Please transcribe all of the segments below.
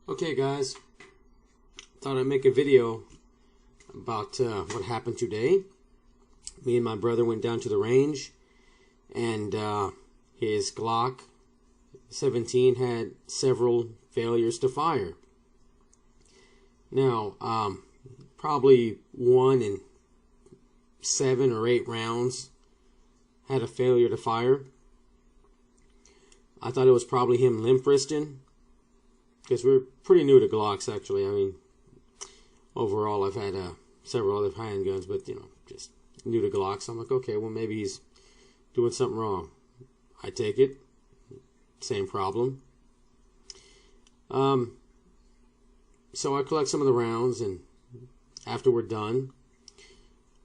Okay guys, thought I'd make a video about what happened today. Me and my brother went down to the range, and his Glock 17 had several failures to fire. Now, probably 1 in 7 or 8 rounds had a failure to fire. I thought it was probably him limp wristing, because we're pretty new to Glocks actually. I mean, overall I've had several other handguns, but just new to Glocks. I'm like, okay, well maybe he's doing something wrong. I take it, same problem. So I collect some of the rounds, and after we're done,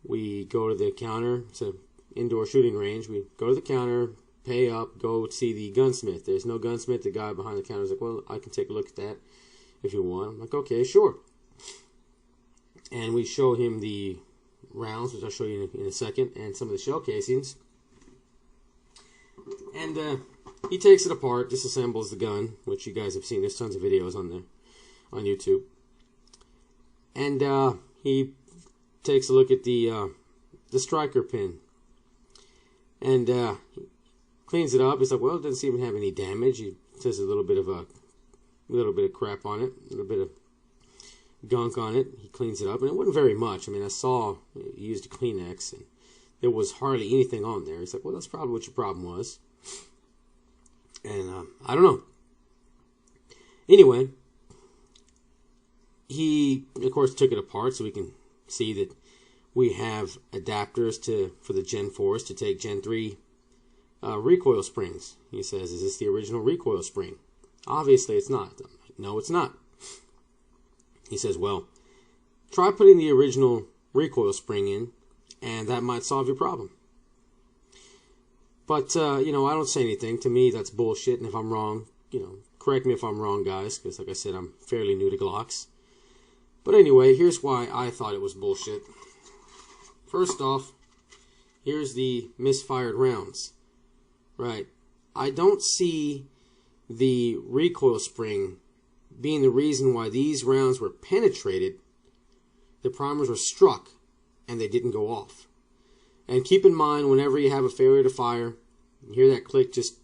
we go to the counter. It's an indoor shooting range. We go to the counter, pay up, go see the gunsmith. There's no gunsmith. The guy behind the counter is like, well, I can take a look at that if you want. I'm like, okay, sure. And we show him the rounds, which I'll show you in a second, and some of the shell casings. And he takes it apart, disassembles the gun, which you guys have seen. There's tons of videos on there on YouTube. And he takes a look at the striker pin, and he cleans it up. He's like, well, it doesn't seem to have any damage. He says a little bit of crap on it, a little bit of gunk on it. He cleans it up, and it wasn't very much. I mean, I saw he used a Kleenex, and there was hardly anything on there. He's like, well, that's probably what your problem was. And I don't know. Anyway, he of course took it apart so we can see that we have adapters for the Gen 4s to take Gen 3 recoil springs. He says, is this the original recoil spring? Obviously it's not. No, it's not. He says, well, try putting the original recoil spring in, and that might solve your problem. But, I don't say anything. To me, that's bullshit, and if I'm wrong, correct me if I'm wrong, guys, because like I said, I'm fairly new to Glocks. But anyway, here's why I thought it was bullshit. First off, here's the misfired rounds. Right. I don't see the recoil spring being the reason why these rounds were penetrated. The primers were struck and they didn't go off. And keep in mind, whenever you have a failure to fire, you hear that click, just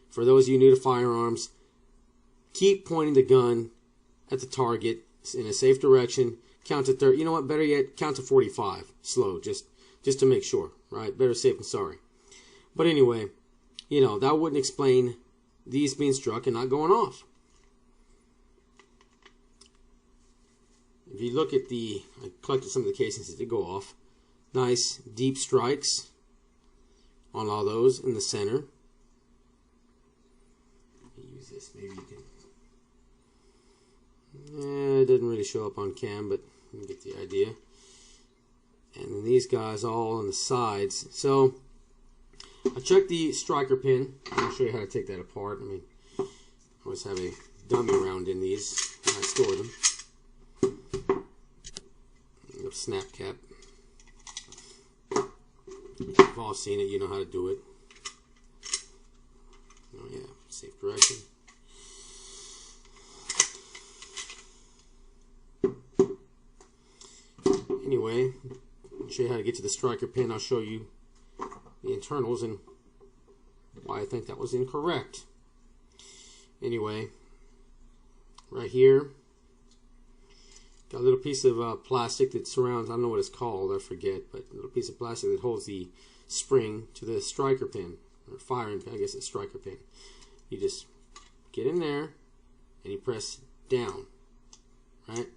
for those of you new to firearms, keep pointing the gun at the target in a safe direction. Count to 30. You know what? Better yet, count to 45. Slow, just to make sure. Right? Better safe than sorry. But anyway, that wouldn't explain these being struck and not going off. If you look at I collected some of the casings that did go off. Nice deep strikes on all those in the center. Use this, maybe you can. It doesn't really show up on cam, but you get the idea. And then these guys all on the sides. So I checked the striker pin. I'll show you how to take that apart. I mean, I always have a dummy round in these when I store them. A snap cap. You've all seen it. You know how to do it. Oh yeah, safe direction. Anyway, I'll show you how to get to the striker pin. I'll show you the internals and why I think that was incorrect. Anyway, right here, got a little piece of plastic that surrounds, I don't know what it's called, I forget, but a little piece of plastic that holds the spring to the striker pin, or firing pin, I guess it's striker pin. You just get in there and you press down, right?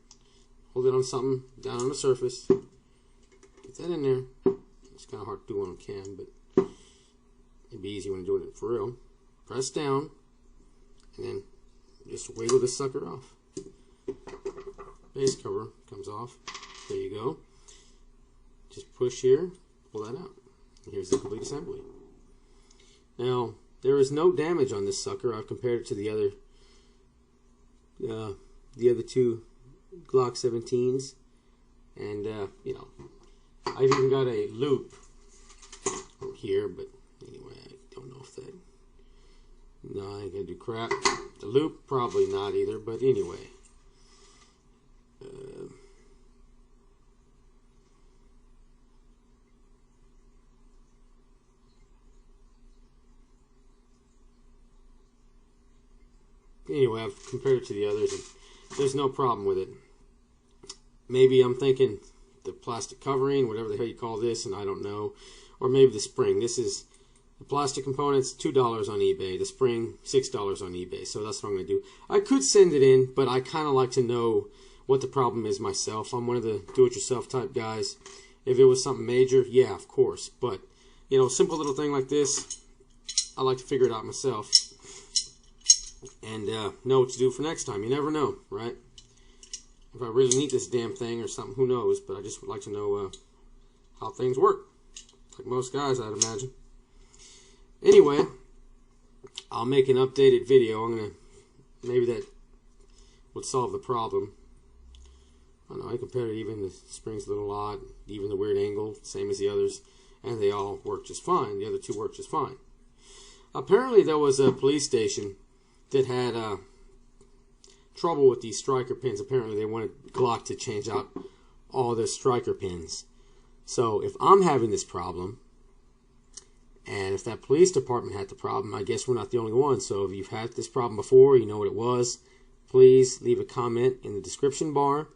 Hold it on something, down on the surface, get that in there. It's kind of hard to do on cam, but it'd be easy when you're doing it for real. Press down, and then just wiggle this sucker off. Base cover comes off. There you go. Just push here, pull that out. And here's the complete assembly. Now, there is no damage on this sucker. I've compared it to the other two Glock 17s, and I've even got a loop here, but anyway, I don't know if that. No, I ain't gonna do crap. The loop, probably not either, but anyway. Anyway, I've compared it to the others, and there's no problem with it. Maybe I'm thinking the plastic covering, whatever the hell you call this, and I don't know. Or maybe the spring. This is the plastic components, $2 on eBay. The spring, $6 on eBay. So that's what I'm going to do. I could send it in, but I kind of like to know what the problem is myself. I'm one of the do-it-yourself type guys. If it was something major, yeah, of course. But, you know, simple little thing like this, I like to figure it out myself. And know what to do for next time. You never know, right? If I really need this damn thing or something, who knows? But I just would like to know how things work. Like most guys, I'd imagine. Anyway, I'll make an updated video. Maybe that would solve the problem. I don't know, I compared it, even the spring's a little odd, even the weird angle, same as the others, and they all work just fine. The other two work just fine. Apparently there was a police station that had trouble with these striker pins. Apparently they wanted Glock to change out all their striker pins. So if I'm having this problem, and if that police department had the problem, I guess we're not the only one. So if you've had this problem before, you know what it was, please leave a comment in the description bar.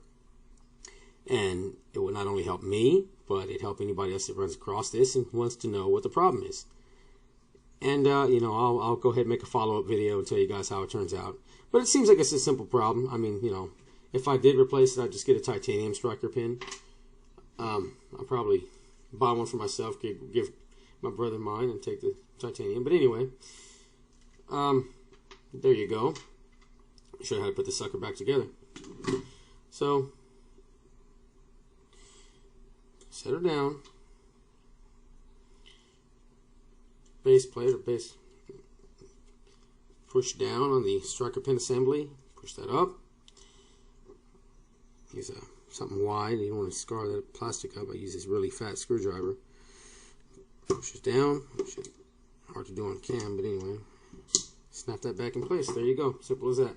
And it would not only help me, but it'd help anybody else that runs across this and wants to know what the problem is. And, you know, I'll go ahead and make a follow-up video and tell you guys how it turns out. But it seems like it's a simple problem. I mean, you know, if I did replace it, I'd just get a titanium striker pin. I'll probably buy one for myself, give my brother mine, and take the titanium. But anyway, there you go. I'll show you how to put the sucker back together. So, set her down. Base plate or base, push down on the striker pin assembly, push that up. Use something wide, you don't want to scar that plastic up. I use this really fat screwdriver. Push it down. Hard to do on cam, but anyway, snap that back in place. There you go, simple as that.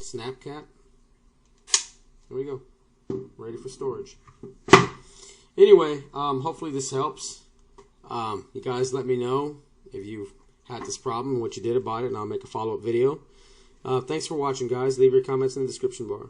Snap cap. There we go. Ready for storage. Anyway, hopefully this helps. You guys let me know if you've had this problem and what you did about it, and I'll make a follow-up video. Thanks for watching, guys. Leave your comments in the description bar.